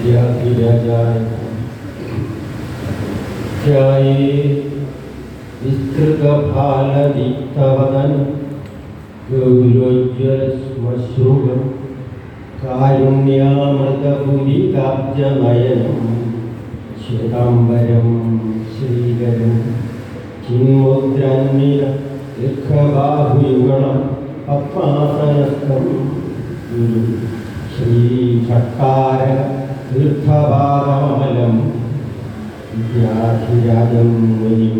വിദ്യാധിരാജായ വിസ്തൃതഫാലദീപ്തവദൻ ഗൗരോജ്വലശ്മശ്രുകം കാരുണ്യാമൃതപുരികാബ്ജനയനം ശ്വേതാംബരം ശ്രീകരം ചിന്മുദ്രാന്വിത ദീർഘബാഹുയുഗളം പത്മാസനസ്ഥം ശ്രീഷട്കാര തീർത്ഥപാദമലം വിദ്യാധിരാജം മുനിം.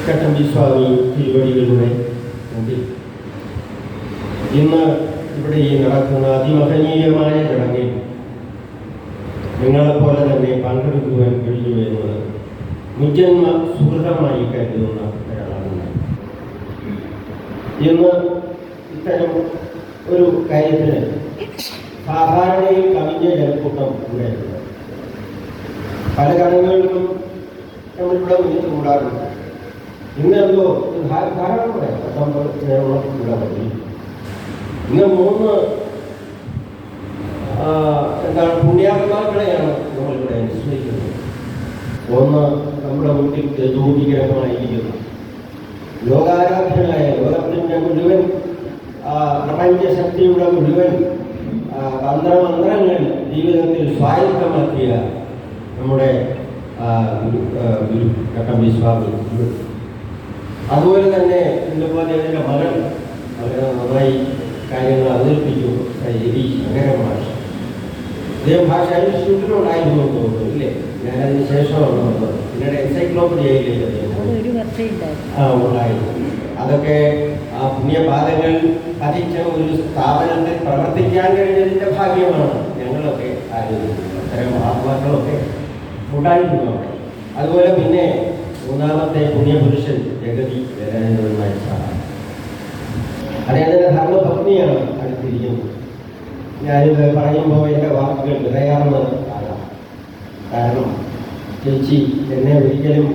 ചട്ടമ്പി സ്വാമി തിരുവടികളുടെ മുമ്പിൽ ഇന്ന് ഇവിടെ ഈ നടക്കുന്ന അതിമഹനീയമായ ചടങ്ങിൽ നിങ്ങളെപ്പോലെ തന്നെ പങ്കെടുക്കുവാൻ കഴിഞ്ഞു എന്നത് മുജന്മ സുഹൃതമായി കരുതുന്ന ഒരാളാണ്. ഇന്ന് ഇത്തരം ഒരു കാര്യത്തിന് സാധാരണയിൽ കവിഞ്ഞ ജനക്കൂട്ടം ഉണ്ടായിട്ടുണ്ട്. പല കടങ്ങളിലും നമ്മളിവിടെ മുന്നിട്ട് കൂടാറുണ്ട്. ഇന്നെന്തോ ധാരാളം പറയാം, 19 നേരോളം കൂടാൻ പറ്റി. ഇന്ന് 3 പുണ്യാത്മാക്കളെയാണ് നമ്മളിവിടെ അനുസ്മരിക്കുന്നത്. ഒന്ന് നമ്മുടെ മുന്നിൽ ജ്യോതികരമായിരിക്കുന്നു ലോകാരാധ്യനായ ലോകത്തിൻ്റെ മുഴുവൻ പ്രപഞ്ചശക്തിയുടെ മുഴുവൻ തന്ത്രമന്ത്രങ്ങൾ ജീവിതത്തിൽ സ്വായത്തമാക്കിയ നമ്മുടെ ഗുരു ചട്ടമ്പി സ്വാമി. അതുപോലെ തന്നെ ഇതുപോലെ അതിൻ്റെ മകൻ വളരെ നന്നായി കാര്യങ്ങൾ അവതരിപ്പിച്ചു. ശങ്കരമാഷ അദ്ദേഹം ഭാഷ ഇൻസ്റ്റിറ്റ്യൂട്ടിലുണ്ടായിരുന്നു എന്ന് തോന്നുന്നു, ഇല്ലേ? ഞാനതിന് ശേഷമാണ് വന്നത്. പിന്നീട് എൻസൈക്ലോപ്പീഡിയയിലേക്ക് ഉണ്ടായിരുന്നു. അതൊക്കെ ആ പുണ്യപാദങ്ങൾ പതിച്ച ഒരു സ്ഥാപനത്തിൽ പ്രവർത്തിക്കാൻ കഴിഞ്ഞതിൻ്റെ ഭാഗ്യമാണ് ഞങ്ങളൊക്കെ ആലോചിക്കുന്നത്. അത്തരം മഹാത്മാക്കളൊക്കെ ഉണ്ടായിരുന്നു അവിടെ. അതുപോലെ പിന്നെ 3ാമത്തെ പുണ്യപുരുഷൻ ജഗതി വേലാനന്ദൻ നായർ സാറാണ്. അദ്ദേഹത്തിൻ്റെ ധർമ്മപത്നിയാണ് അടുത്തിരിക്കുന്നത്. ഞാനിത് പറയുമ്പോൾ എൻ്റെ വാക്കുകൾ വിറയാർന്ന് ആകാം. കാരണം ചേച്ചി എന്നെ ഒരിക്കലും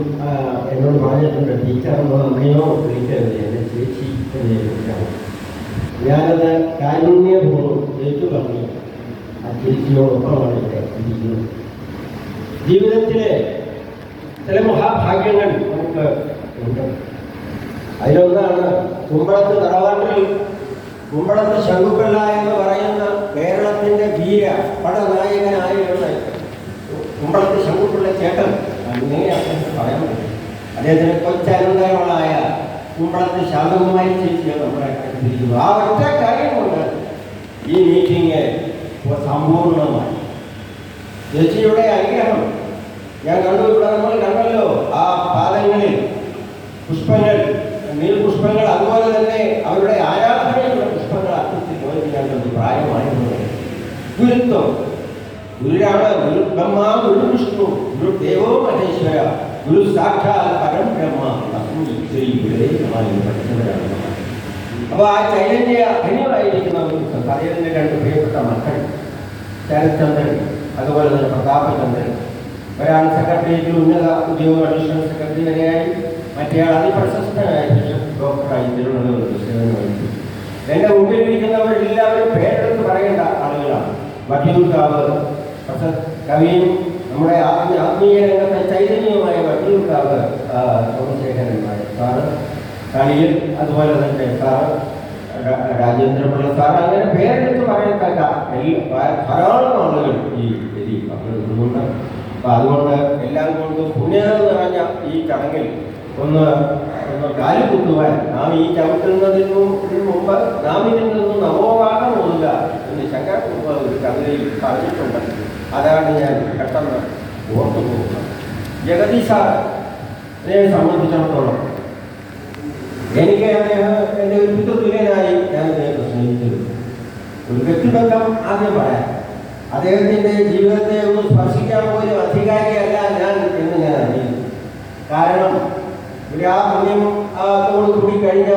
എന്നോട് പറഞ്ഞിട്ടുണ്ട്, ടീച്ചറെന്നോ അമ്മയോ വിളിക്കരുത്, എന്നെ ചേച്ചി എന്നെ വിളിക്കണം. ഞാനത് കാരുണ്യപൂർവ്വം ഏറ്റു പറഞ്ഞു. ആ ചേച്ചിയോടൊപ്പമാണ് ഇവിടെ ഇരിക്കുന്നത്. ജീവിതത്തിലെ ചില മഹാഭാഗ്യങ്ങൾ നമുക്ക് ഉണ്ട്. അതിലൊന്നാണ് കുമ്പളത്ത് തറവാട്ടിൽ കുമ്പളത്ത് ശങ്കുപിള്ള എന്ന് പറയുന്ന കേരളത്തിൻ്റെ ധീര പടനായകനായുള്ള കുമ്പളത്ത് ശങ്കുപിള്ള ചേട്ടൻ, അങ്ങനെയാണ് പറയാൻ പറ്റും. അദ്ദേഹത്തിന് കൊച്ചനന്തരങ്ങളായ കുമ്പളത്ത് ശാന്തകുമാരി ചേച്ചിയാണ് നമ്മളെ അടുത്തിരിക്കുന്നത്. ആ ഒറ്റ കാര്യം കൊണ്ട് ഈ മീറ്റിംഗ് സമ്പൂർണ്ണമായി. ചേച്ചിയുടെ അനുഗ്രഹം ഞാൻ കണ്ടു. ഇവിടെ നമ്മൾ കണ്ടല്ലോ ആ പാദങ്ങളിൽ പുഷ്പങ്ങൾ, നീൽപുഷ്പങ്ങൾ, അതുപോലെ തന്നെ അവരുടെ ആരാധനയുള്ള പുഷ്പങ്ങൾ അർത്ഥത്തിൽ പോയത് ഞാൻ കണ്ടു. പ്രായമായിരുന്നത് ഗുരുത്വം, ഗുരുരാണ്, ഗുരു ബ്രഹ്മ, ഗുരു വിഷ്ണു, ഗുരു ദേവോ മഹേശ്വര, ഗുരു സാക്ഷാൽ പരം ബ്രഹ്മ പഠിച്ചവരാണ്. അപ്പോൾ ആ ചൈതന്യ ധന്യമായിരിക്കുന്ന അദ്ദേഹത്തിൻ്റെ 2 പ്രിയപ്പെട്ട മക്കൾ ശരത്ചന്ദ്രൻ, അതുപോലെ തന്നെ പ്രതാപചന്ദ്രൻ. ഒരാൾ സെക്രട്ടേറിയറ്റിൽ ഉന്നത ഉദ്യോഗ അഡീഷണൽ സെക്രട്ടറി വരെയായി, മറ്റേയാൾ അതിപ്രശസ്തനായ ബിഷപ്പ് ഡോക്ടറായി തിരുവനന്തപുരത്ത് സേവനം വഹിച്ചു. എൻ്റെ മുമ്പിലിരിക്കുന്നവരെല്ലാവരും പേരെടുത്ത് പറയേണ്ട ആളുകളാണ്. വട്ടിയൂർക്കാവ് കവിയും നമ്മുടെ ആത്മീയ രംഗത്തെ ചൈതന്യവുമായ വട്ടിയൂർക്കാവ് സോമശേഖരൻ നായർ സാറ്, കളിയിൽ അതുപോലെ തന്നെ സാറ് രാജേന്ദ്രപിള്ള സാറ്, അങ്ങനെ പേരെടുത്ത് പറയത്തക്ക ധാരാളം ആളുകൾ ഈ വേദി പങ്കെടുക്കുന്നുണ്ട്. അപ്പം അതുകൊണ്ട് എല്ലാം കൊണ്ടും പുണ്യം നിറഞ്ഞ ഈ ചടങ്ങിൽ ഒന്ന് കാലുകുത്തുവാൻ, നാം ഈ ചവിട്ടുന്നതിന് മുമ്പ് നാം ഇതിൽ നിന്ന് നവോഭാഗം ഓതുക എന്ന് ശങ്കരക്കുറുപ്പ് ഒരു കവിതയിൽ പറഞ്ഞിട്ടുണ്ട്. അതാണ് ഞാൻ പെട്ടെന്ന് ഓർത്തു പോകുന്നത്. ജഗതി സാറിനെ സംബന്ധിച്ചിടത്തോളം എനിക്ക് അദ്ദേഹം എൻ്റെ ഒരു പിതൃതുല്യനായി ഞാൻ അദ്ദേഹത്തെ സ്നേഹിച്ചിരുന്നു. ഒരു വ്യക്തിബന്ധം ആദ്യം പറയാം. അദ്ദേഹത്തിൻ്റെ ജീവിതത്തെ ഒന്ന് സ്പർശിക്കാൻ പോലും അധികാരിയല്ല ഞാൻ എന്ന് ഞാൻ അറിയുന്നു. കാരണം ഒരു ആ പുണ്യം കൂടി കഴിഞ്ഞ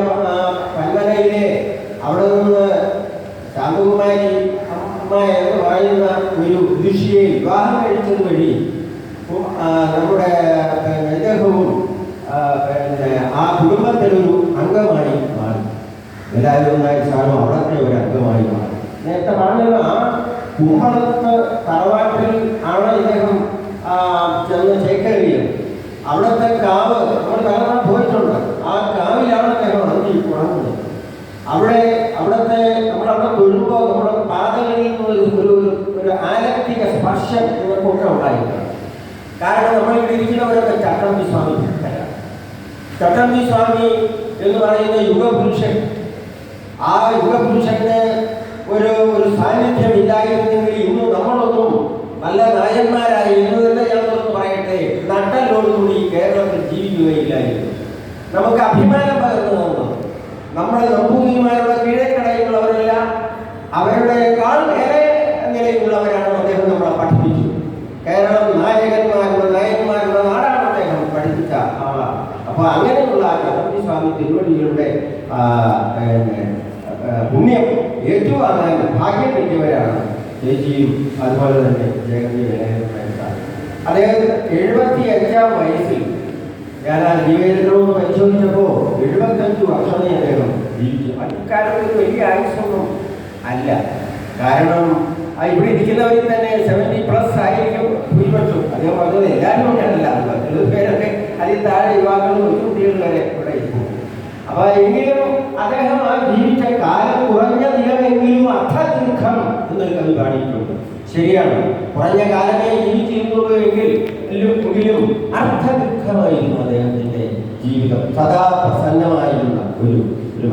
പന്മനയിലെ അവിടെ നിന്ന് ശാന്തകുമാരി അമ്മ എന്ന് പറയുന്ന ഒരു ഋഷിയെ വിവാഹം കഴിച്ചത് വഴി നമ്മുടെ അദ്ദേഹവും ആ കുടുംബത്തിലൊരു അംഗമായി മാറി. എല്ലാവരും നായി സാറും അവിടത്തെ ഒരു അംഗമായി മാറി. നേരത്തെ പറഞ്ഞത് ആ കുമ്പളത്ത് തറവാട്ടിൽ ആണ് ഇദ്ദേഹം ചെന്ന് ചേക്കേറിയത്. അവിടുത്തെ കാവ് നമ്മൾ പലതവണ പോയിട്ടുണ്ട്. ആ കാവിലാണ് അദ്ദേഹം അന്തി ഉണർന്നത്. അവിടുത്തെ നമ്മളവിടെ തൊഴുമ്പോൾ നമ്മുടെ പാതകളിൽ ഒരു ആലക്തിക സ്പർശം ഇവർക്കൊക്കെ ഉണ്ടായിരുന്നു. കാരണം നമ്മളിവിടെ ഇരിക്കുന്നവരൊക്കെ ചട്ടമ്പി സ്വാമി ഭക്തരാണ്. ചട്ടമ്പി സ്വാമി എന്ന് പറയുന്ന യുഗപുരുഷൻ, ആ യുഗപുരുഷന് ഒരു സാന്നിധ്യം ഇല്ലായിരുന്നെങ്കിൽ ഇന്ന് നമ്മളൊന്നും നല്ല നായന്മാരായി എന്ന് തന്നെ ഞാനൊന്ന് പറയട്ടെ, നട്ടലോടുകൂടി കേരളത്തിൽ ജീവിക്കുകയില്ലായിരുന്നു. നമുക്ക് അഭിമാനം പകർന്നു തന്നു നമ്മുടെ നമ്പൂതിരിമാരുടെ കീഴക്കടയിലുള്ളവരല്ല, അവരുടെക്കാൾ ഏറെ നിലയിലുള്ളവരാണ് അദ്ദേഹം നമ്മളെ പഠിപ്പിച്ചു. കേരളം നായന്മാരുടെ നാടാണ് അദ്ദേഹം പഠിപ്പിച്ച ആളാണ്. അപ്പോൾ അങ്ങനെയുള്ള ചട്ടമ്പി സ്വാമി തിരുവടികളുടെ പുണ്യം ഏറ്റുവാങ്ങാൻ ഭാഗ്യം കിട്ടിയവരാണ് ചേച്ചിയും അതുപോലെ തന്നെ ജഗതി വേലായുധനായിട്ടാണ്. അദ്ദേഹം 75-ാം വയസ്സിൽ ഞാൻ ആ ജീവചരിത്രവും പരിശോധിച്ചപ്പോൾ 75 വർഷമേ അദ്ദേഹം ജീവിച്ചു. അക്കാലത്ത് വലിയ ആയുസ്സൊന്നും അല്ല. കാരണം ഇവിടെ ഇരിക്കുന്നവരിൽ തന്നെ 70+ ആയിരിക്കും ഭൂരിപക്ഷം. അദ്ദേഹം പറഞ്ഞത് എല്ലാവരും അങ്ങനെയല്ല, 70 പേരൊക്കെ അതിൽ താഴെ യുവാക്കളും കുട്ടികൾ വരെ ഇവിടെ ഇരിക്കും. അപ്പൊ എങ്കിലും അദ്ദേഹം ആ ജീവിച്ച കാലം കുറഞ്ഞ ദിനമെങ്കിലും അർത്ഥദീർഘം എന്നൊരു കവി പാടിയിട്ടുണ്ട്. ശരിയാണ്, കുറഞ്ഞ കാലമേ ജീവിച്ചിരുന്നുള്ളൂ എങ്കിലും അർത്ഥദീർഘമായിരുന്നു അദ്ദേഹത്തിന്റെ ജീവിതം. സദാ പ്രസന്നമായിരുന്ന ഒരു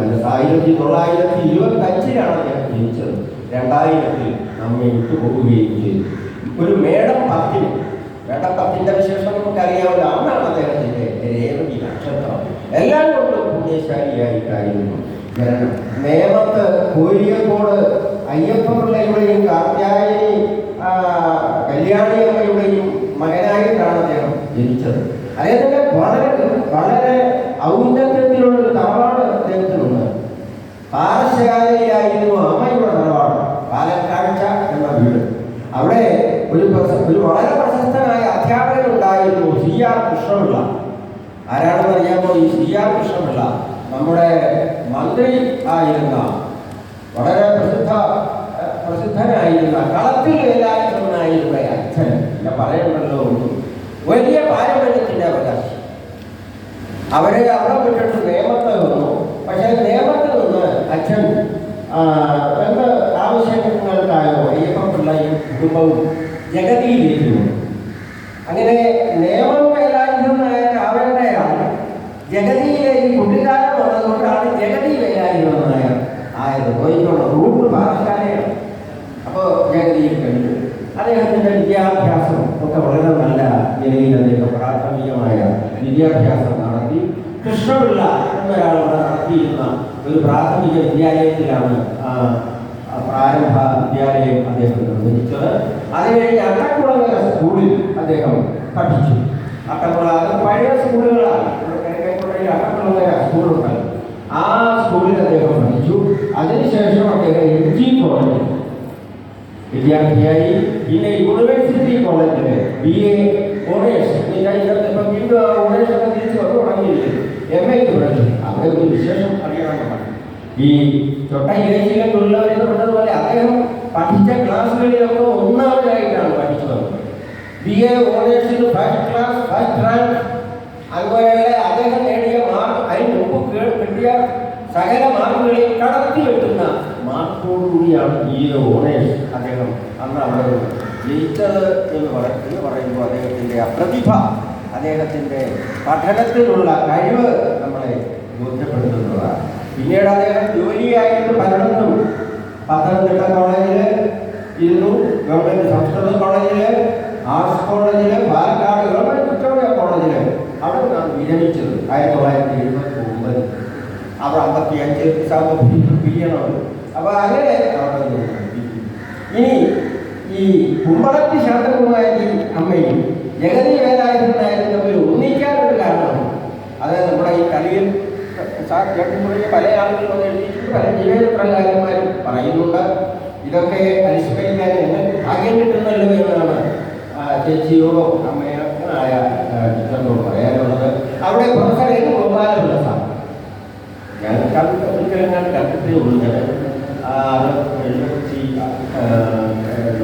മനസ്സ്. 1925-ലാണ് അദ്ദേഹം ജനിച്ചത്. 2000-ൽ നമ്മെ വിട്ടുപോകുകയും ചെയ്തു. ഒരു മേടം 10-ന്റെ വിശേഷം നമുക്കറിയാവുന്ന ആളാണ് അദ്ദേഹത്തിന്റെ രേവതി നക്ഷത്രം. എല്ലാം കൊണ്ടും പുണ്യശാലിയായിട്ടായിരുന്നു ജനനം. നേമത്ത് കോരിയക്കോട് അയ്യപ്പപിള്ളയുടെയും കാർത്യായനി കല്യാണിയമ്മയുടെയും മകനായിട്ടാണ് അദ്ദേഹം ജനിച്ചത്. അദ്ദേഹത്തിന്റെ വളരെ ഔന്നത്യത്തിലുള്ളൊരു തറവാട് അദ്ദേഹത്തിനുണ്ട്. പാറശാലയിലായിരുന്നു അമ്മയുടെ തറവാട്, പാലക്കാഴ്ച എന്ന വീട്. അവിടെ ഒരു വളരെ പ്രശസ്തനായ അധ്യാപകൻ ഉണ്ടായിരുന്നു, CR കൃഷ്ണപിള്ള. ആരാണെന്ന് അറിയാമോ? ഈ CR കൃഷ്ണപിള്ള നമ്മുടെ മന്ത്രി ആയിരുന്ന, വളരെ പ്രസിദ്ധനായിരുന്ന കളത്തിൽ വേലായുധനായിരുന്ന അച്ഛൻ. ഞാൻ പറയണല്ലോ, വലിയ പാരമ്പര്യത്തിന്റെ അവകാശി. അവരെ അവിടെ വിട്ടിട്ട് നേമത്ത് വന്നു. പക്ഷെ നേമത്ത് നിന്ന് അച്ഛൻ എന്ത് ആവശ്യങ്ങൾക്കായോ അയ്യപ്പപിള്ളയും കുടുംബവും ജഗതിയിലേക്ക് വന്നു. അങ്ങനെ നേമം വേലായുധം നായർ അവരുടെയാണ്. ജഗതിയിലെ ഈ കുട്ടിക്കാലം വന്നതുകൊണ്ടാണ് ജഗതി വേലായുധം നായർ ആയത്. കോഴിക്കോട് റൂട്ട് പാറശാലയാണ്. അപ്പോൾ ജഗതിയിൽ കഴിഞ്ഞു. അദ്ദേഹത്തിൻ്റെ വിദ്യാഭ്യാസം ഒക്കെ വളരെ നല്ല നിലയിൽ അദ്ദേഹം പ്രാഥമികമായ വിദ്യാഭ്യാസം നടത്തി. കൃഷ്ണപിള്ള എന്നൊരാളോട് നടത്തിയിരുന്ന ഒരു പ്രാഥമിക വിദ്യാലയത്തിലാണ് പ്രാരംഭ വിദ്യാലയം അദ്ദേഹം നിർവഹിച്ചത്. അതുകഴിഞ്ഞ് അട്ടക്കുളങ്ങര സ്കൂളിൽ അദ്ദേഹം പഠിച്ചു. അട്ടക്കുള പഴയ സ്കൂളുകളാണ്, അട്ടക്കുളങ്ങര സ്കൂളുണ്ട്. ആ സ്കൂളിൽ അദ്ദേഹം പഠിച്ചു. അതിനുശേഷം അദ്ദേഹം MG കോളേജിൽ വിദ്യാർത്ഥിയായി. പിന്നെ യൂണിവേഴ്സിറ്റി കോളേജിൽ BA ഓണേഴ്സ്, ഇപ്പം വീണ്ടും ഓണേഴ്സൊക്കെ തിരിച്ചു വന്നു തുടങ്ങിയില്ലേ, MA തുടങ്ങി. അവിടെ ഒരു വിശേഷം അറിയണമെന്നാണ്. ഈ തൊട്ടയിലേശിലുള്ളവരെന്ന് പറഞ്ഞതുപോലെ അദ്ദേഹം പഠിച്ച ക്ലാസ്സുകളിലൊക്കെ ഒന്നാമതായിട്ടാണ് പഠിച്ചത്. BA ഓണേഴ്സിൽ ഫസ്റ്റ് റാങ്ക്. അതുപോലെ അദ്ദേഹം നേടിയ മാർക്ക്, അതിന് മുമ്പ് കിട്ടിയ സകല മാർക്കുകളെ കടത്തി വെട്ടുന്ന മാർക്കോടുകൂടിയാണ് BA ഓണേഴ്സ് അദ്ദേഹം അന്ന് അവിടെ ജയിച്ചത് എന്ന് പറയുമ്പോൾ അദ്ദേഹത്തിൻ്റെ ആ പ്രതിഭ, അദ്ദേഹത്തിൻ്റെ പഠനത്തിലുള്ള കഴിവ് നമ്മളെ ബോധ്യപ്പെടുത്തുന്നതാണ്. പിന്നീട് അദ്ദേഹം ജോലിയായിട്ട് പലയിടത്തും പത്തനംതിട്ട കോളേജിൽ ഇരുന്നു, ഗവൺമെൻറ് സംസ്കൃത കോളേജിൽ, ആർട്സ് കോളേജിൽ, പാലക്കാട് ഗവൺമെൻറ് വിക്ടോറിയ കോളേജിൽ അവിടെ നിന്നാണ് വിരമിച്ചത് 1979. അവിടെ 55 ബില്യണുണ്ട്. അപ്പോൾ അങ്ങനെ അവിടെ ഇനി ഈ കുമ്പളത്തി ശാന്തകുമാരി അമ്മയും ജഗതി വേലായുധനായിരുന്നു തമ്മിൽ ഒന്നിക്കാനൊരു കാരണം. അത് നമ്മുടെ ഈ കളിയിൽ കേട്ടുമുറിയ പല ആളുകളും അത് എഴുതിയിട്ടുണ്ട്, പല ജീവചരിത്രകാരന്മാരും പറയുന്നുണ്ട്. ഇതൊക്കെ അനുസ്മരിക്കാൻ ഞങ്ങൾക്ക് ഭാഗ്യം കിട്ടുന്നല്ലോ എന്നാണ് ചേച്ചിയോടോ അമ്മയായ ടീച്ചറിനോട് പറയാനുള്ളത്. അവിടെ പ്രൊഫസർ N. ഗോപാലപിള്ള ഞാൻ കണ്ടിട്ടേ ഉള്ളൂ. 75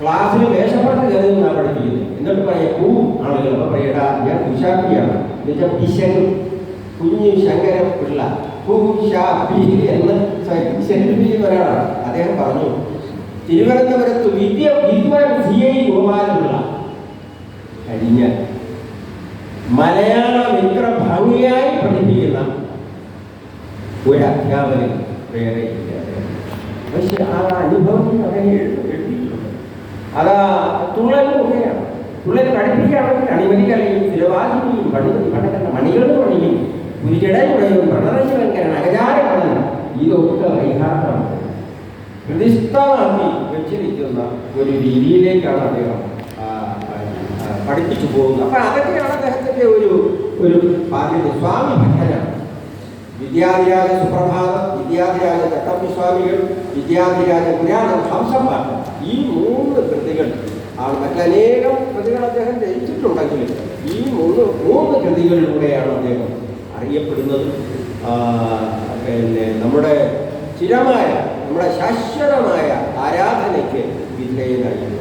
ക്ലാസ്സിൽ വേഷപ്പെട്ട് കയറി നിന്നാണ് പഠിപ്പിക്കുന്നത്. എന്നിട്ട് പറയാം പൂവും ആളുകൾ അപ്പോൾ പറയടാ ഞാൻ കുശാപ്പിയാണ് എന്നുവെച്ചാൽ പിശക് കുഞ്ഞു ശങ്കര പിള്ള കുശാപ്പി എന്ന് സെലിബ്രിറ്റി ഒരാളാണ്. അദ്ദേഹം പറഞ്ഞു തിരുവനന്തപുരത്ത് വിദ്വാൻ CI ഗോപാലപിള്ള കഴിഞ്ഞ മലയാളം ഇത്ര ഭംഗിയായി പഠിപ്പിക്കുന്ന ഒരു അധ്യാപകൻ വേറെ ഇല്ല. പക്ഷെ ആ അനുഭവം അങ്ങനെ എഴുതിയിട്ടുണ്ട്. അത് തുള്ളലൊക്കെയാണ്. തുള്ളൽ പഠിപ്പിക്കുകയാണെങ്കിൽ അണിമണി കളിയും തിരുവാതിരിയും പണ്ടത്തെ മണികളും പണിയും പുരിചടയുടെയും പ്രണരശിവങ്കരൻ അകചാരമാണ് ഇതൊക്കെ വൈഹാർത്തമാണ് പ്രതിഷ്ഠമാക്കി വെച്ചിരിക്കുന്ന ഒരു രീതിയിലേക്കാണ് അദ്ദേഹം പഠിപ്പിച്ചു പോകുന്നത്. അപ്പൊ അതൊക്കെയാണ് അദ്ദേഹത്തിന്റെ ഒരു ബാധ്യത. സ്വാമി ഭക്തനാണ്. വിദ്യാധിരാജ സുപ്രഭാതം, വിദ്യാധിരാജ ചട്ടമ്പിസ്വാമികൾ, വിദ്യാധിരാജ പുരാണം, ഹംസപാഠം, ഈ 3 കൃതികൾ ആണ്. മറ്റനേകം കൃതികൾ അദ്ദേഹം രചിച്ചിട്ടുണ്ടെങ്കിലും ഈ മൂന്ന് കൃതികളിലൂടെയാണ് അദ്ദേഹം അറിയപ്പെടുന്നത്. പിന്നെ നമ്മുടെ സ്ഥിരമായ നമ്മുടെ ശാശ്വതമായ ആരാധനയ്ക്ക് വിധേയനായിരുന്നു.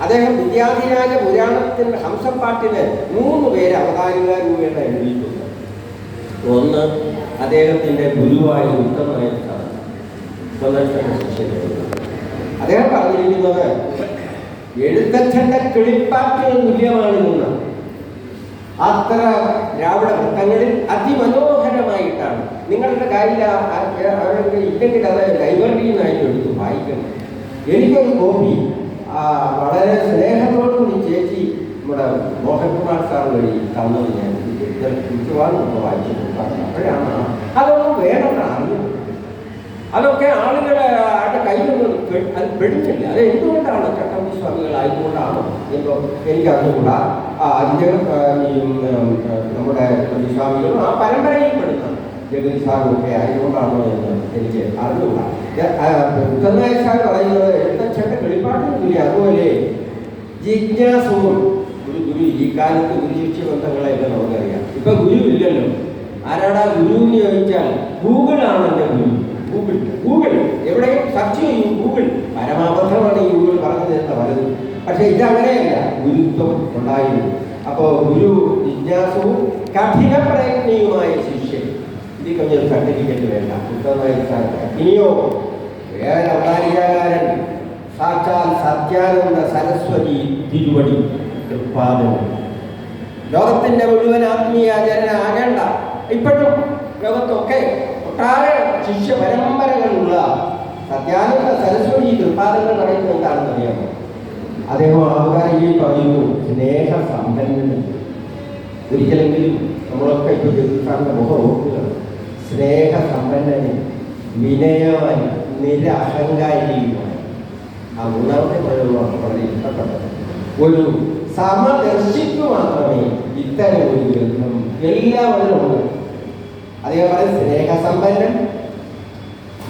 അദ്ദേഹം വിദ്യാധിരാജ പുരാണത്തിൻ്റെ ഹംസപ്പാട്ടിന് 3 പേര് അവതാരികാരൂപേണ എഴുതിയിട്ടുണ്ട്. ഒന്ന് അദ്ദേഹത്തിൻ്റെ ഗുരുവായ ഉത്തമനായിട്ടാണ് ശിഷ്യനായിരുന്നു. അദ്ദേഹം പറഞ്ഞിരിക്കുന്നത് എഴുത്തച്ഛൻ്റെ കിളിപ്പാട്ടിന് തുല്യമാണെന്ന്. അത്ര ദ്രാവിഡ വൃത്തങ്ങളിൽ അതിമനോഹരമായിട്ടാണ്. നിങ്ങളുടെ കാര്യം അവരുടെ ഇല്ലെങ്കിൽ അത് ലൈബ്രറിയിലായിട്ട് എടുത്ത് വായിക്കണം. എനിക്കൊരു കോപ്പി വളരെ സ്നേഹത്തോടുകൂടി ചേച്ചി നമ്മുടെ മോഹൻകുമാർ സാർ വഴി തന്നത് ഞാൻ മിക്കവാറും വായിച്ചു കൊടുക്കാറുണ്ട്. അപ്പോഴാണ് അതൊന്നും വേണമെന്ന് അറിയുന്നത്. അതൊക്കെ ആളുകളെ ആരുടെ കയ്യിലൊന്നും അത് പെടുന്നില്ല. അത് എന്തുകൊണ്ടാണ് ചട്ടമ്പി സ്വാമികളായതുകൊണ്ടാണോ എന്തോ എനിക്കറിഞ്ഞുകൂടാ. അതിൻ്റെ നമ്മുടെ സ്വാമികളും ആ പരമ്പരയിൽ പെടുന്ന ജഗതി സാറും ഒക്കെ ആയതുകൊണ്ടാണോ എന്ന് എനിക്ക് അറിഞ്ഞുകൂടാ. ഉത്തരനായ സാർ പറയുന്നത് എഴുത്തച്ഛൻ്റെ കിളിപ്പാട്ടിനില്ല. അതുപോലെ ജിജ്ഞാസവും ഒരു ഗുരു. ഈ കാലത്ത് ഗുരുശിഷ്യ ബന്ധങ്ങളെല്ലാം നമുക്കറിയാം. ഇപ്പൊ ഗുരു ഇല്ലല്ലോ. ആരാടാ ഗുരു എന്ന് ചോദിച്ചാൽ ഗൂഗിളാണ് എൻ്റെ ഗുരു. ഗൂഗിൾ എവിടെയും സെർച്ച് ചെയ്യും. ഗൂഗിൾ പരമാബദ്ധമാണ് ഈ ഗൂഗിൾ പറഞ്ഞു തരുന്ന പലതും. പക്ഷെ ഇതങ്ങനെയല്ല, ഗുരുത്വം ഉണ്ടായിരുന്നു. അപ്പോൾ ഗുരു ജിജ്ഞാസവും കഠിന പ്രയത്നിയുമായ ശിഷ്യൻ. ഇത് കഴിഞ്ഞൊരു സർട്ടിഫിക്കറ്റ് വേണ്ട. ഇനിയോ വേറെ അവതാരികാരൻ സാക്ഷാൽ സത്യാനന്ദ സരസ്വതി തിരുവടി തൃപ്പാദം. ലോകത്തിന്റെ മുഴുവൻ ആത്മീയാചരണ ഇപ്പോഴും ലോകത്തൊക്കെ ഒട്ടാറെ ശിഷ്യ പരമ്പരകളുള്ള സത്യാനന്ദ സരസ്വതി തൃപ്പാദങ്ങൾ പറയുന്നത് എന്താണെന്ന് അറിയാമോ? അദ്ദേഹം ആൾക്കാരിൽ പറയുന്നു സ്നേഹസമ്പന്നൻ. ഒരിക്കലെങ്കിലും നമ്മളൊക്കെ ഇപ്പോൾ സാറിൻ്റെ മുഖം ഓർക്കുക. സ്നേഹസമ്പന്നന്, വിനയവൻ, നിരഹങ്കാരിയുമാണ്. ആ 3ാമത്തെ പ്രയോഗമാണ് വളരെ ഇഷ്ടപ്പെട്ടത്. ഒരു സമദർശിക്ക് മാത്രമേ ഇത്തരം ഒരു ഗ്രന്ഥം എല്ലാവരും ഉണ്ട്. അതേപോലെ സ്നേഹസമ്പന്നൻ,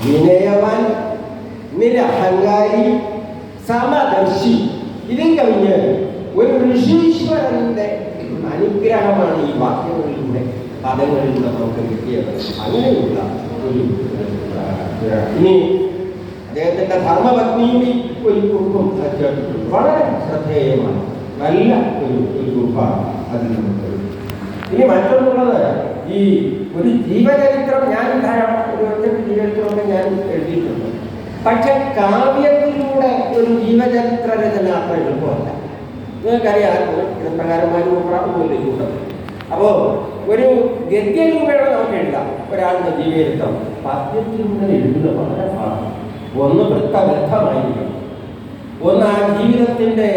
വിനയവാൻ, നിരഹങ്കാരി, സമദർശി. ഇതും കവിഞ്ഞ് ഒരു ഋഷീശ്വരന്റെ അനുഗ്രഹമാണ് ഈ വാക്യങ്ങളിലൂടെ പദങ്ങളിലൂടെ നമുക്ക് കിട്ടിയത്. അങ്ങനെയുള്ള ഒരു ഇനി അദ്ദേഹത്തിൻ്റെ ധർമ്മപത്നിയുടെ ഒരു കുറിപ്പും ചേർത്തിട്ടുണ്ട്. വളരെ ശ്രദ്ധേയമാണ്. നല്ല ഒരു കുറിപ്പാണ് അതിൽ നമുക്ക്. ഇനി മറ്റൊന്നുള്ളത്, ഈ ഒരു ജീവചരിത്രം ഞാൻ ധാരാളം ഒരു ഒറ്റ ജീവചരിത്രമൊക്കെ ഞാൻ എഴുതിയിട്ടുണ്ട്. പക്ഷെ കാവ്യത്തിലൂടെ ഒരു ജീവചരിത്ര രചന അത്ര എളുപ്പമല്ല. നിങ്ങൾക്കറിയാം, ഗ്രന്ഥകാരന്മാരും പ്രാപ്തമില്ല കൂട്ടത്തിൽ. അപ്പോൾ ഒരു ഗദ്യരൂപേണ നമുക്ക് എഴുതാം ഒരാളുടെ ജീവചരിത്രം. പദ്യത്തിലൂടെ എഴുതുന്നത് വളരെ പാടാണ്. ഒന്ന് വൃത്തബദ്ധമായിരിക്കണം. ഒന്ന് ആ ജീവിതത്തിൻ്റെ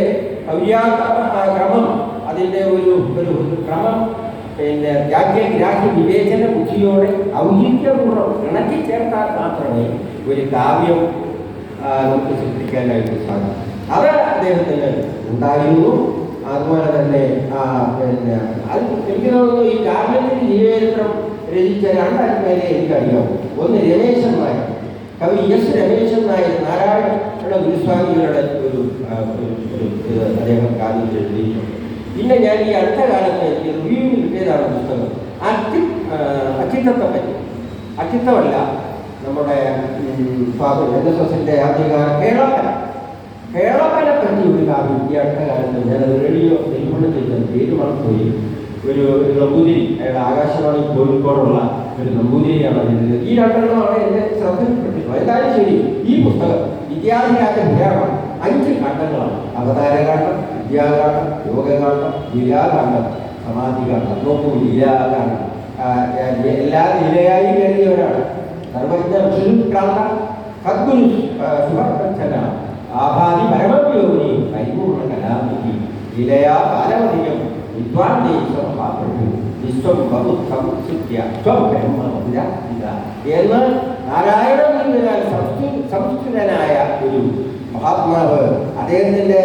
ക്രമം, അതിൻ്റെ ഒരു ക്രമം, പിന്നെ ഗ്രാഹ്യ വിവേചന ബുദ്ധിയോടെ ഔചിത്യപൂർവ്വം ഇണക്കി ചേർത്താൽ മാത്രമേ ഒരു കാവ്യം നമുക്ക് സൃഷ്ടിക്കാനായിട്ട് സാധിക്കും. അത് അദ്ദേഹത്തിന് ഉണ്ടായിരുന്നു. അതുപോലെ തന്നെ പിന്നെ അത് എനിക്ക് തോന്നുന്നു ഈ കാവ്യത്തിൻ്റെ ജീവചരിത്രം രചിച്ച 2 പേരെ എനിക്കറിയാം. ഒന്ന് രമേശൻ നായർ, കവി എസ് രമേശൻ നായർ, നാരായണ ഗുരുസ്വാമികളുടെ ഒരു അദ്ദേഹം കാവ്യത്തിൽ എഴുതിയിട്ടുണ്ട്. പിന്നെ ഞാൻ ഈ അടുത്ത കാലത്ത് റിവ്യൂവിൽ കിട്ടിയതാണ് പുസ്തകം അക്കിത്തത്തെ പറ്റി. അക്കിത്തമല്ല, നമ്മുടെ NSSന്റെ ആദ്യകാല കേളപ്പനെ പറ്റി ഒരു കാര്യം ഈ അടുത്ത കാലത്ത് ഞാനത് റേഡിയോ നെൽമണ്ണ് ചെയ്ത പേര് മറന്നുപോയി. ഒരു നമ്പൂതിരി, അയാളുടെ ആകാശവാണി കോഴിക്കോടുള്ള ഒരു നമ്പൂതിരിയാണ് അതിൻ്റെ. ഈ രണ്ടെണ്ണമാണ് എൻ്റെ ശ്രദ്ധയിൽപ്പെട്ടിട്ടുള്ളത്. എന്തായാലും ശരി, ഈ പുസ്തകം വിദ്യാധിരാജ പുരാണം 5 ഘട്ടങ്ങളാണ്. അവതാരകാണ്ഡം, വിദ്യാകാണ്ഡം, യോഗകാണ്ഡം, ലീലാകാണ്ഡം, സമാധികാണ്ഡം. നോക്കൂ, ലീലാകാണ്ഡം എല്ലാ ലീലയായി കരുതിയവരാണ്. സർവജ്ഞ വിഷ്ണുക്രാന്ത സദ്ഗുരു സുഭർച്ചന ആഭാതി പരമയോനി പരിപൂർണ കലാനിധി ലീലയാ കാലമധികം വിദ്വാൻ വിശ്വം എന്ന് നാരായണ സംസ്കൃതനായ ഒരു മഹാത്മാവ് അദ്ദേഹത്തിൻ്റെ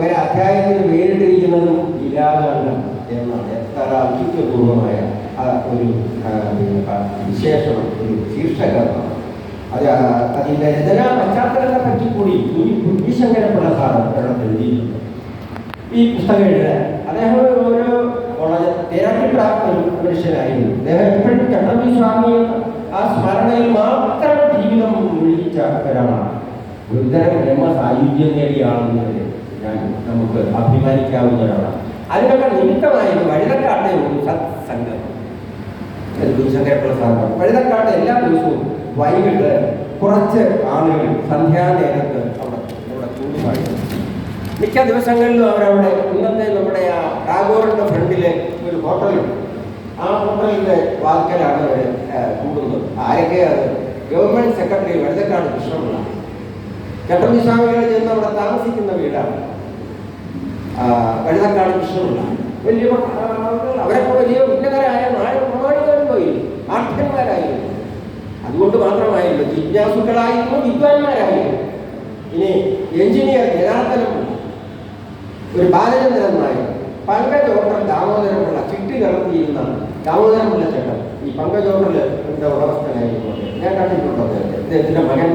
ഒരു അധ്യായത്തിൽ പേരിട്ടിരിക്കുന്നതും ലീലാകാണ്ഡം എന്നാണ്. എത്ര ഔചിത്യപൂർവമായ ഒരു വിശേഷണം, ഒരു ശീർഷകമാണ് അത്. അതിൻ്റെ രചനാ പശ്ചാത്തലത്തെ പറ്റി കൂടി ശങ്കരപ്പിള്ള സാറ് വെള്ളത്തിൽ എഴുതിയിട്ടുണ്ട്. ഈ പുസ്തകം എഴുതാൻ അദ്ദേഹം ഒരു വളരെ തിരക്കിട്ട ഒരു മനുഷ്യനായിരുന്നു. അദ്ദേഹം എപ്പോഴും ചട്ടമ്പി സ്വാമി ആ സ്മരണയിൽ മാത്രം ജീവിതം വിളിച്ച ഒരാളാണ്. ഒരുതരം ബ്രഹ്മ സായുജ്യം നേടിയ ആളെന്നതിൽ നമുക്ക് അഭിമാനിക്കാവുന്ന ഒരാളാണ്. അതിനൊക്കെ നിമിത്തമായിരുന്നു വഴുതക്കാട്ടെ ഒരു സത്സംഗം. ശങ്കരപ്പിള്ള സാറാണ്. വഴുതക്കാട്ടെ എല്ലാ ദിവസവും വൈകിട്ട് കുറച്ച് ആളുകൾ സന്ധ്യാനേരത്ത് അവിടെ ചൂടുപാടി. മിക്ക ദിവസങ്ങളിലും അവരവിടെ ഇന്നത്തെ നമ്മുടെ ആ ടാഗോറിൻ്റെ ഫ്രണ്ടിലെ ഒരു ഹോട്ടലുണ്ട്. ആ ഹോട്ടലിൻ്റെ വാതിക്കലാണ് അവർ കൂടുന്നത്. ആരൊക്കെ അത് ഗവൺമെൻറ് സെക്രട്ടറി വഴുതക്കാട് കൃഷ്ണപിള്ള. ചട്ടമ്പി സ്വാമികൾ ചെന്ന് അവിടെ താമസിക്കുന്ന വീടാണ് വഴുതക്കാട് കൃഷ്ണപിള്ള. വലിയ അവരൊക്കെ വലിയ ഉന്നതരായ പ്രമാണികളും പോയി ആഠ്യന്മാരായിരുന്നു. അതുകൊണ്ട് മാത്രമായിരുന്നു ജിജ്ഞാസുക്കളായിരുന്നു, വിദ്വാൻമാരായിരുന്നു. ഇനി എഞ്ചിനീയർ ജനാർദ്ദനം, ഒരു ബാലചന്ദ്രൻ നായർ, പങ്കജോട്ടർ ദാമോദരപിള്ള, ചിട്ടി നടത്തിയിരുന്ന ദാമോദരപിള്ള ചേട്ടൻ ഈ പങ്കജോട്ടറിൻ്റെ ഉടമസ്ഥനായിരുന്നു. ഞാൻ കണ്ടിട്ടുണ്ടോ അദ്ദേഹത്തെ? അദ്ദേഹത്തിൻ്റെ മകൻ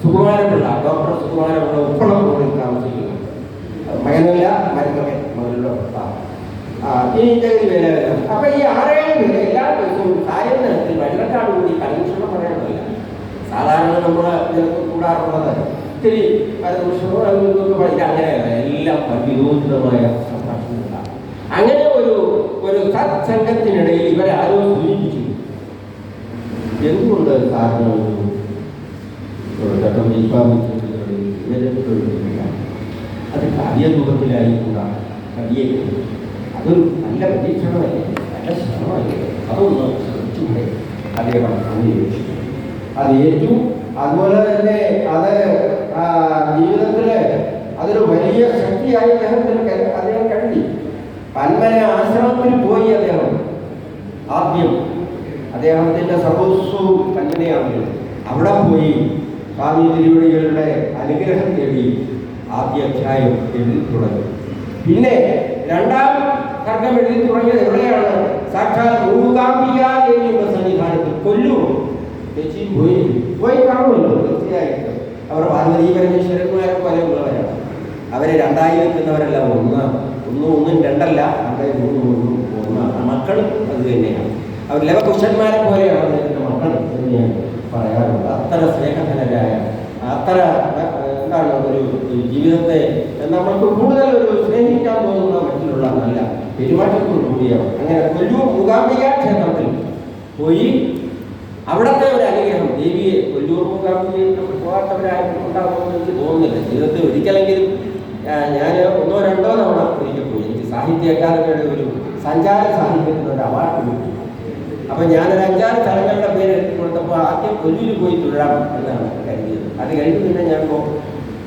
സുകുമാരപിള്ള, ഡോക്ടർ സുകുമാരപിള്ള ഉപ്പളം റോഡിൽ താമസിക്കുന്നു. മകനല്ല മരുമകൻ, മകളുടെ ഇനി ജഗതി വേല. അപ്പൊ ഈ 6-7 പേര് എല്ലാ ദിവസവും സായന്തനത്തിൽ വെള്ളക്കാട് കൂടി കൺവെൻഷനും പറയണമല്ല. സാധാരണ നമ്മൾ ഇതിനൊക്കെ കൂടാറുള്ളത് ഇത്തിരി പരദൂഷണമോ അങ്ങനെയൊക്കെ ഇത് അങ്ങനെയല്ല, എല്ലാം വിനോദിതമായ സംഭാഷണങ്ങളാണ്. അങ്ങനെ ഒരു സത്സംഗത്തിനിടയിൽ ഇവരാരോ സൂചിപ്പിച്ചു, എന്തുകൊണ്ട് സാറിന് ചട്ടം അത് കാവ്യരൂപത്തിലായിക്കൊണ്ടാണ് കവിയെ. അതൊരു നല്ല പരീക്ഷണമല്ലേ, നല്ല ശ്രമമല്ലേ, അതൊന്ന് ശ്രമിച്ചുകൂടെ? അദ്ദേഹം അംഗീകരിച്ചു, അത് ഏറ്റു. അതുപോലെ തന്നെ അത് ജീവിതത്തിൽ അതൊരു വലിയ ശക്തിയായി അദ്ദേഹം കരുതി. പന്മന ആശ്രമത്തിൽ പോയി അദ്ദേഹം ആദ്യം. അദ്ദേഹത്തിൻ്റെ സർവസ്വവും പന്മനയാണല്ലോ. അവിടെ പോയി സ്വാമി തിരുവടികളുടെ അനുഗ്രഹം തേടി ആദ്യ അധ്യായം എഴുതി തുടങ്ങി. പിന്നെ 2ാം സർഗം എഴുതി തുടങ്ങിയത് എവിടെയാണ്? സാക്ഷാൽ മൂകാംബികാദേവിയുടെ സന്നിധാനത്തിൽ. കൊല്ലൂർ ചേച്ചിയും പോയി കാണുമല്ലോ തീർച്ചയായിട്ടും. അവർ പാർവതീ പരമേശ്വരന്മാരെ പോലെയുള്ളവരാണ്. അവർ 2ആയി നിൽക്കുന്നവരല്ല, ഒന്നും 2 അവിടെ 1 മക്കളും അത് തന്നെയാണ്. അവർ ലവകുശന്മാരെ പോലെയാണ് അതിൻ്റെ മക്കൾ എന്ന് ഞാൻ പറയാറുണ്ട്. അത്ര സ്നേഹധനരായ, അത്ര എന്താണ് ഒരു ജീവിതത്തെ നമ്മൾക്ക് കൂടുതൽ ഒരു സ്നേഹിക്കാൻ തോന്നുന്ന മറ്റുള്ള നല്ല പെരുമാറ്റത്തോടു കൂടിയാണ്. അങ്ങനെ കൊല്ലൂർ മൂകാംബിക ക്ഷേത്രത്തിൽ പോയി അവിടുത്തെ ഒരു അനുഗ്രഹം. ദേവിയെ കൊല്ലൂർ മൂകാംബികയിൽ നമ്മൾ പോകാത്തവരായിട്ട് ഉണ്ടാകുമെന്ന് എനിക്ക് തോന്നുന്നില്ല. ജീവിതത്തിൽ ഒരിക്കലെങ്കിലും ഞാൻ 1-2 തവണ ഒരിക്കൽ പോയി. എനിക്ക് സാഹിത്യ അക്കാദമിയുടെ ഒരു സഞ്ചാര സാഹിത്യത്തിന് ഒരു അവാർഡ് കിട്ടി. അപ്പം ഞാനൊരു 5-6 സ്ഥലങ്ങളുടെ പേര് എടുത്തു കൊടുത്തപ്പോൾ ആദ്യം കൊല്ലൂരിൽ പോയി തൊഴാം എന്നാണ് കരുതിയത്. അത് കഴിഞ്ഞ് പിന്നെ ഞാൻ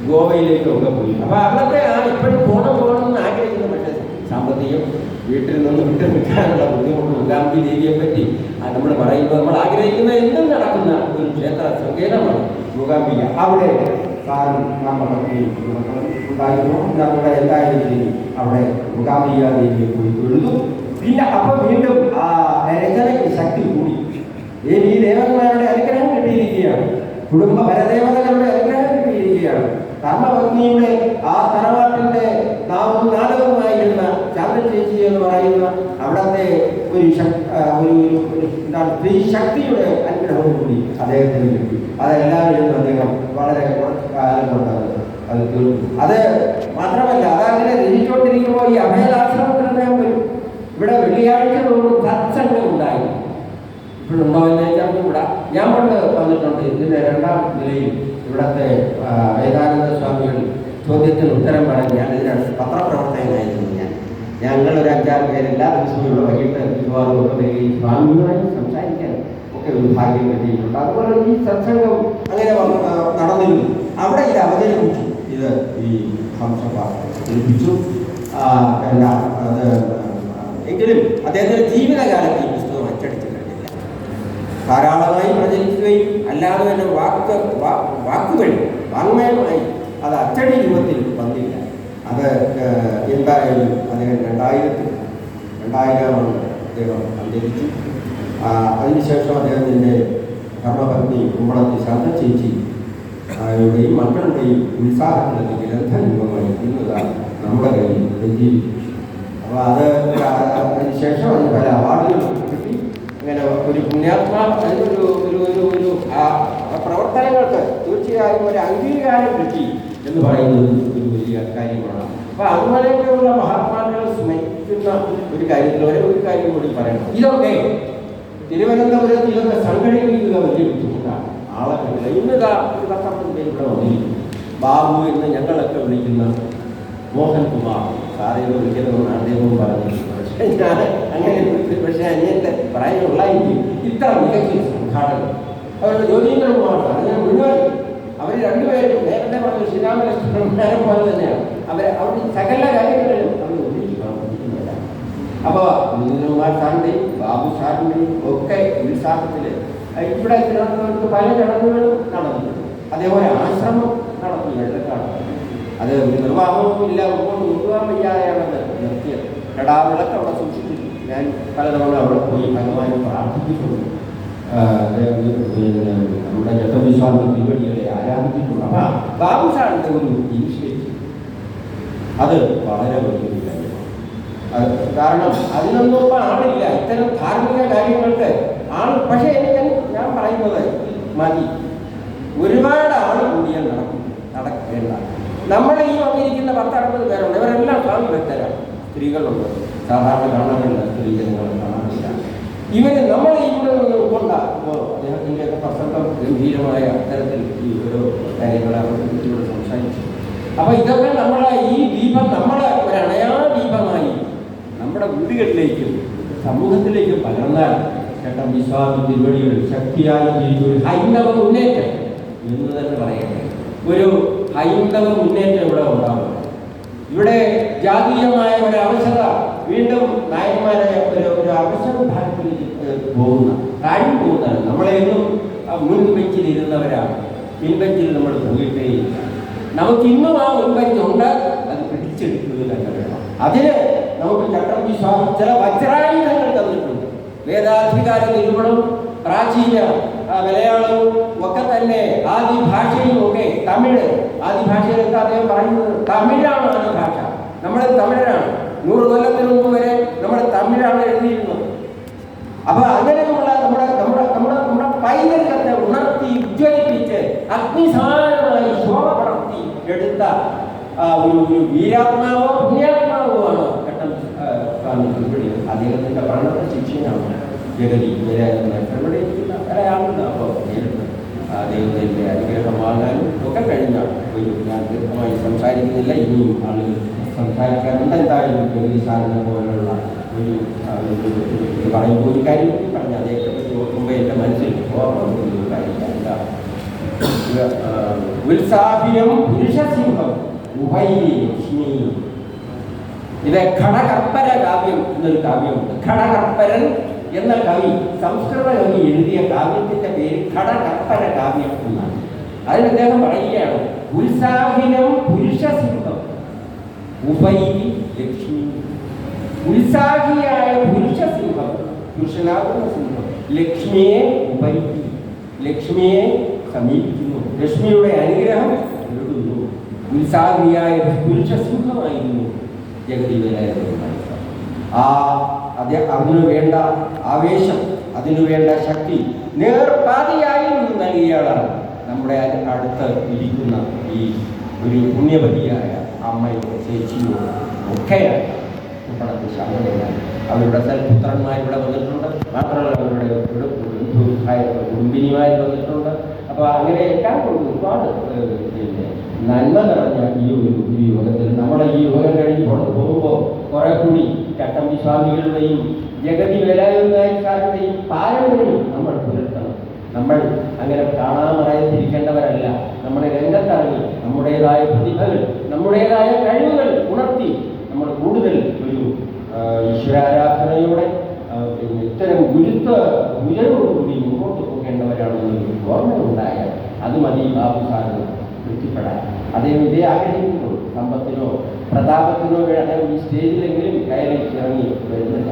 ഗോവയിലേക്കൊക്കെ പോയി. അപ്പോൾ അവിടുത്തെ ഇപ്പോഴും പോകണമെന്ന് ആഗ്രഹിക്കുന്ന, പക്ഷേ സാമ്പത്തികം, വീട്ടിൽ നിന്ന് വിട്ടു നിൽക്കാനുള്ള ബുദ്ധിമുട്ട്. മൂകാംബി ദേവിയെ പറ്റി നമ്മൾ പറയുമ്പോൾ നമ്മൾ ആഗ്രഹിക്കുന്ന എന്തും നടക്കുന്ന ഒരു ക്ഷേത്ര സങ്കേതമാണ് മൂകാംബിക. അവിടെ ഉണ്ടായിരുന്നു. നമ്മുടെ എന്തായാലും അവിടെ മൂകാംബിക ദേവിയെ പോയി തൊഴുതു. പിന്നെ അപ്പം വീണ്ടും ആ രചനയ്ക്ക് ശക്തി കൂടി. ദേവീ ദേവന്മാരുടെ അനുഗ്രഹം കിട്ടിയിരിക്കുകയാണ്, കുടുംബ പരദേവതകളുടെ അനുഗ്രഹം കിട്ടിയിരിക്കുകയാണ്. ധർമ്മപത്നിയുടെ ആ തറവാട്ടിൻ്റെ നാടകവുമായിരുന്ന ചാന്തചേച്ചി എന്ന് പറയുന്ന അവിടുത്തെ എന്താണ് സ്ത്രീ ശക്തിയുടെ അനുഗ്രഹവും കൂടി അദ്ദേഹത്തിന് കിട്ടി. അതെല്ലാവരും അദ്ദേഹം വളരെ കുറച്ച് കാലം കൊണ്ട് അത് തീർന്നു. അത് മാത്രമല്ല, അതങ്ങനെ രചിച്ചുകൊണ്ടിരിക്കുമ്പോൾ ഈ അഭയദാശ്രമത്തിൽ അദ്ദേഹം വരും. ഇവിടെ വെള്ളിയാഴ്ച തോറും സത്സംഗം ഉണ്ടായി. ഇപ്പോഴുണ്ടോ എന്ന് ചോദിച്ചാൽ ഞാൻ പണ്ട് വന്നിട്ടുണ്ട്. ഇതിൻ്റെ 2ാം നിലയിൽ ഇവിടുത്തെ വേദാനന്ദ സ്വാമികൾ ചോദ്യത്തിന് ഉത്തരം പറഞ്ഞ് ഞാൻ ഇതിനാണ് പത്രപ്രവർത്തകനായിരുന്നു. ഞങ്ങളൊരു 5-6 പേര് എല്ലാ ദിവസവും ഇവിടെ വൈകിട്ട് മിക്കവാറും വരികയും സ്വാമിയുമായി സംസാരിക്കാൻ ഒക്കെ ഒരു ഭാഗ്യം കിട്ടിയിട്ടുണ്ട്. അതുപോലെ ഈ സത്സംഗം അങ്ങനെ നടന്നിരുന്നു. അവിടെ ഇത് അവതരിപ്പിച്ചു. ഇത് ഈ അവതരിപ്പിച്ചു. അത് എങ്കിലും അദ്ദേഹത്തിൻ്റെ ജീവിതകാലത്ത് ഈ പുസ്തകം അച്ചടിച്ചു കഴിഞ്ഞില്ല. ധാരാളമായി പ്രചരിക്കുകയും അല്ലാതെ തന്നെ വാക്കുകൾ വാങ്മയമായി അത് അച്ചടി രൂപത്തിൽ വന്നില്ല. അത് എന്തായാലും അദ്ദേഹം 2000 അദ്ദേഹം അന്തരിച്ചു. അതിനുശേഷം അദ്ദേഹത്തിൻ്റെ ധർമ്മപത്നി കുമ്പളത്തി ശാന്ത ചേച്ചി യുടെയും മക്കളുടെയും ഉത്സാഹത്തിലുള്ള ഗ്രന്ഥരൂപമായി ഇന്നതാണ് നമ്മുടെ കയ്യിൽ പ്രചരിപ്പിച്ചു. അപ്പോൾ അതിനുശേഷം അതിന് പല അവാർഡുകളും കിട്ടി. അങ്ങനെ ഒരു പുണ്യാത്മാ അതിനൊരു പ്രവർത്തനങ്ങൾക്ക് തീർച്ചയായും ഒരു അംഗീകാരം കിട്ടി എന്ന് പറയുന്നത് ഒരു വലിയ കാര്യമാണ്. അപ്പോൾ അതുപോലെയൊക്കെയുള്ള മഹാത്മാക്കളെ സ്മരിക്കുന്ന ഒരു കാര്യത്തിൽ ഒരു കാര്യം കൂടി പറയണം. ഇതൊക്കെ തിരുവനന്തപുരത്ത് ഇതൊക്കെ സംഘടിപ്പിക്കുക വലിയ ബുദ്ധിമുട്ടാണ്. ആളെ കിട്ടില്ല. ഇന്നിതാ ഒരു 10 പേര് ഇവിടെ വന്നിരിക്കും. ബാബു എന്ന് ഞങ്ങളൊക്കെ വിളിക്കുന്ന മോഹൻകുമാർ സാറേന്ന് വിളിക്കണമെന്ന് അദ്ദേഹവും പറഞ്ഞിട്ടുണ്ട്. പക്ഷേ ഞാൻ അങ്ങനെ വിളിച്ചു. പക്ഷേ അനിയൻ്റെ പ്രായമുള്ളായിരിക്കും ഇത്ര മികച്ച സംഘാടകർ. അവരുടെ ജ്യോതീന്ദ്രകുമാർ അങ്ങനെ മുഴുവൻ അവർ 2 പേരും നേരത്തെ പറഞ്ഞ ശ്രീരാമകൃഷ്ണൻ പോലെ തന്നെയാണ്. അവർ സകല കാര്യങ്ങളിലും അവർ ഒന്നിക്കുന്നില്ല. അപ്പോൾ കുമാർ സാറിൻ്റെയും ബാബു സാറിൻ്റെയും ഒക്കെ ഉത്സാഹത്തിൽ ഇവിടെ തിരുവനന്തപുരത്ത് പല ചടങ്ങുകളും നടന്നിട്ടുണ്ട്. അതേപോലെ ആശ്രമം നടത്തി വെള്ളക്കാട്. അത് ഒരു നിർവാഹവും ഇല്ല, മുമ്പോട്ട് കൊണ്ടുപോകാൻ വയ്യാതെയാണത് നിർത്തിയത്. വിളക്ക് അവിടെ സൂക്ഷിച്ചിട്ടു. ഞാൻ പലതവണ അവിടെ പോയി ഭഗവാനെ പ്രാർത്ഥിച്ചിട്ടുണ്ട്. നമ്മുടെ ജഗവിശ്വാമി തിരുവടികളെ ആരാധിച്ചിട്ടുണ്ട്. അപ്പം ബാബു സാറിൻ്റെ ഒരു ഇനിഷ്യേറ്റീവ് അത് വളരെ വലിയൊരു കാര്യമാണ്. കാരണം അതിനൊന്നും ഇപ്പം ആളില്ല. ഇത്തരം ധാർമ്മിക കാര്യങ്ങൾക്ക് ആൾ. പക്ഷേ ഞാൻ പറയുന്നത് മതി. ഒരുപാട് ആൾ കൂടിയാൽ നടക്കേണ്ട. നമ്മൾ ഈ വന്നിരിക്കുന്ന 10-60 പേരുണ്ട്. ഇവരെല്ലാം സ്വാമി ഭക്തരാണ്. സ്ത്രീകളുണ്ട്. സാധാരണ കാണാനുള്ള സ്ത്രീജനങ്ങൾ കാണാനില്ല. ഇവന് നമ്മൾ ഇവിടെ കൊണ്ടാകുമ്പോൾ അദ്ദേഹത്തിൻ്റെയൊക്കെ പ്രസംഗം ഗംഭീരമായ തരത്തിൽ ഈ ഓരോ കാര്യങ്ങളെ ഇവിടെ സംസാരിച്ചു. അപ്പോൾ ഇതൊക്കെ നമ്മളെ ഈ ദീപം നമ്മളെ ഒരു അണയാ ദീപമായി നമ്മുടെ വീടുകളിലേക്കും സമൂഹത്തിലേക്കും പകർന്നാൽ ചേട്ടൻ വിശ്വാസി തിരുവടികൾ ശക്തിയായി ജീവിച്ച ഒരു ഹൈന്ദവ മുന്നേറ്റം എന്ന് തന്നെ പറയട്ടെ. ഒരു ഹൈന്ദവ മുന്നേറ്റം ഇവിടെ ഉണ്ടാകും. ഇവിടെ ജാതീയമായ ഒരു അവശത വീണ്ടും നായകന്മാരായ ഒരു അവസര ഭാഗത്തിലേക്ക് താഴ്ന്നു പോകുന്നതാണ്. നമ്മളെന്നും മുൻബെഞ്ചിലിരുന്നവരാണ്. പിൻബെഞ്ചിൽ നമ്മൾ പോയിട്ടേയില്ല. നമുക്കിന്നും ആ മുൻബെഞ്ചുണ്ട്. അത് പിടിച്ചെടുക്കുക തന്നെ വേണം. അതിന് നമുക്ക് ചട്ടം വിശ്വാസം ചില വജ്രായുധങ്ങൾ തന്നിട്ടുണ്ട്. വേദാധികാര നിരൂപണം, പ്രാചീന മലയാളവും ഒക്കെ തന്നെ ആദിഭാഷയും ഒക്കെ. തമിഴ് ആദിഭാഷയിലൊക്കെ അദ്ദേഹം പറയുന്നത് തമിഴാണ് ആദിഭാഷ. നമ്മൾ തമിഴരാണ്. 100 കൊല്ലത്തിന് മുമ്പ് വരെ നമ്മൾ തമിഴാണ് എഴുതിയിരുന്നത്. അപ്പൊ അങ്ങനെയുള്ള നമ്മുടെ പൈതൃകത്തെ ഉണർത്തി ഉജ്ജ്വലിപ്പിച്ച് അഗ്നിസാരമായി ശോഭ പടർത്തി എടുത്ത ഒരു വീരാത്മാവോ പുണ്യാത്മാവോ ആണ് ഘട്ടം സ്വാമി. അദ്ദേഹത്തിന്റെ പഠനത്തെ ശിക്ഷനാണ് ജഗതി ഇവിടെ ഇരിക്കുന്ന പല ആളുണ്ട്. അപ്പോൾ നേരിട്ട് ദൈവത്തിന്റെ അനുഗ്രഹം വാങ്ങാനും ഒക്കെ കഴിഞ്ഞ ഒരു ഞാൻ ദീർഘമായി സംസാരിക്കുന്നില്ല. ഇനിയും ആളുകൾ സംസാരിക്കാറുണ്ട്. എന്തായാലും ജഗതി സാറിനെ പോലുള്ള ഒരു പറയുമ്പോൾ ഒരു കാര്യം പറഞ്ഞ അദ്ദേഹത്തെ പറ്റി ഓർക്കുമ്പോൾ എൻ്റെ മനസ്സിൽ ഓർമ്മ ഒരു കാര്യമില്ല. ഉത്സാഹിനം പുരുഷസിംഹം ഉഭൈരി ലക്ഷ്മി. ഇത് ഘടകർപ്പര കാവ്യം എന്നൊരു കാവ്യമുണ്ട്. ഘടകർപ്പരൻ എന്ന കവി, സംസ്കൃത കവി എഴുതിയ കാവ്യത്തിന്റെ പേര് ഘടകർപ്പര കാവ്യം എന്നാണ്. അതിൽ അദ്ദേഹം പറയുകയാണ് ഉത്സാഹിനം പുരുഷസിംഹം ഉഭൈരി ലക്ഷ്മി. ഉത്സാഹിയായ പുരുഷസിംഹം, പുരുഷനാകുന്ന സിംഹം ലക്ഷ്മിയെ ഉപരിക്കുന്നു, ലക്ഷ്മിയെ സമീപിക്കുന്നു, ലക്ഷ്മിയുടെ അനുഗ്രഹം നേടുന്നു. ഉത്സാഹിയായ പുരുഷസിംഹമായിരുന്നു ജഗതി വേലായുധൻ. അതിനു വേണ്ട ആവേശം, അതിനു വേണ്ട ശക്തി നേർപാതിയായി നൽകിയയാളാണ് നമ്മുടെ അടുത്ത് ഇരിക്കുന്ന ഈ ഒരു പുണ്യവതിയായ അമ്മയോ ചേച്ചിയോ ഒക്കെയാണ് പണത്തിൽ ശാന്തതയാണ്. അവരുടെ സൽപുത്രന്മാർ ഇവിടെ വന്നിട്ടുണ്ട്. മാത്രമല്ല അവരുടെ കുടുംബിനിമാർ വന്നിട്ടുണ്ട്. അപ്പോൾ അങ്ങനെയൊക്കെ ഒരുപാട് പിന്നെ നന്മ നിറഞ്ഞ ഈ ഒരു യുഗത്തിൽ നമ്മുടെ ഈ യുഗം കഴിഞ്ഞ് പുറത്ത് പോകുമ്പോൾ കുറെ കൂടി ചട്ടമ്പി സ്വാമികളുടെയും ജഗതി വേലായുധനായക്കാരുടെയും പാരമ്പര്യം നമ്മൾ പുലർത്തണം. നമ്മൾ അങ്ങനെ കാണാമറയത്തിരിക്കേണ്ടവരല്ല. നമ്മുടെ രംഗത്തിറങ്ങി നമ്മുടേതായ പ്രതിഭകൾ, നമ്മുടേതായ കഴിവുകൾ ഉണർത്തി നമ്മൾ കൂടുതൽ ഒരു ഈശ്വരാരാധനയോടെ പിന്നെ ഇത്തരം ഗുരുതരോടുകൂടി മുമ്പോട്ട് പോകേണ്ടവരാണെന്നൊരു ഓർമ്മയുണ്ടായാൽ അത് മതി ബാബു സാറിന് തൃപ്തിപ്പെടാൻ. അദ്ദേഹം ഇതേ ആഗ്രഹിക്കുന്നുള്ളൂ. സമ്പത്തിനോ പ്രതാപത്തിനോ അദ്ദേഹം ഈ സ്റ്റേജിലെങ്കിലും കയറി ഇറങ്ങി വരുന്നില്ല.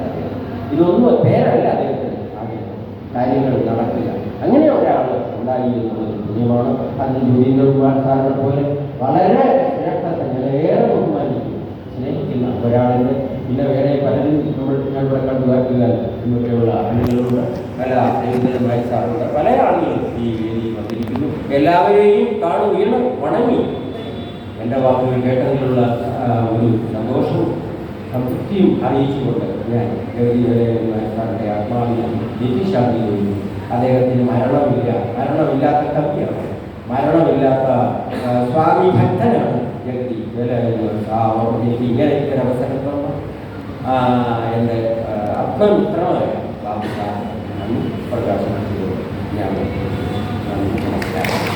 ഇതൊന്നും പേരല്ല അദ്ദേഹത്തിന് ആഗ്രഹം. കാര്യങ്ങൾ നടക്കില്ല. അങ്ങനെ ഒരാൾ ഉണ്ടായി എന്നുള്ളത് പുണ്യമാണ്. അതിന് ജോലീന്ദ്രകുമാർ സാറിനെ പോലെ വളരെ ശ്രേഷ്ഠത ഏറെ ബഹുമാനിക്കും സ്നേഹിക്കുന്ന ഒരാളിൻ്റെ പിന്നെ വേറെ പലരും ഞങ്ങളിവിടെ കണ്ടുവാക്കുക ഇങ്ങനെയുള്ള ആളുകളുണ്ട്. പല രവീന്ദ്രനാഥ് സാറുണ്ട്. പല ആളുകളും ഈ വേദിയിൽ വന്നിരിക്കുന്നു. എല്ലാവരെയും കാണുകയും വണങ്ങി എൻ്റെ വാക്കുകൾ കേട്ടതിലുള്ള ഒരു സന്തോഷവും സംതൃപ്തിയും അറിയിച്ചുകൊണ്ട് ഞാൻ രവീന്ദ്രനാഥ് സാറിൻ്റെ ആത്മാവിനെ നിത്യശാന്തി ചെയ്യുന്നു. അദ്ദേഹത്തിന് മരണമില്ലാത്ത കവിയാണ്, മരണമില്ലാത്ത സ്വാമി ഭക്തനാണ് ജഗതി വേലായുധൻ. എനിക്ക് ഇങ്ങനെ ഇത്തരം അവസരത്തോളം എൻ്റെ ആത്മമിത്രമായ ബാബു സാറിന് നന്ദി പ്രകാശനം ചെയ്തു. ഞാൻ നന്ദി, നമസ്കാരം.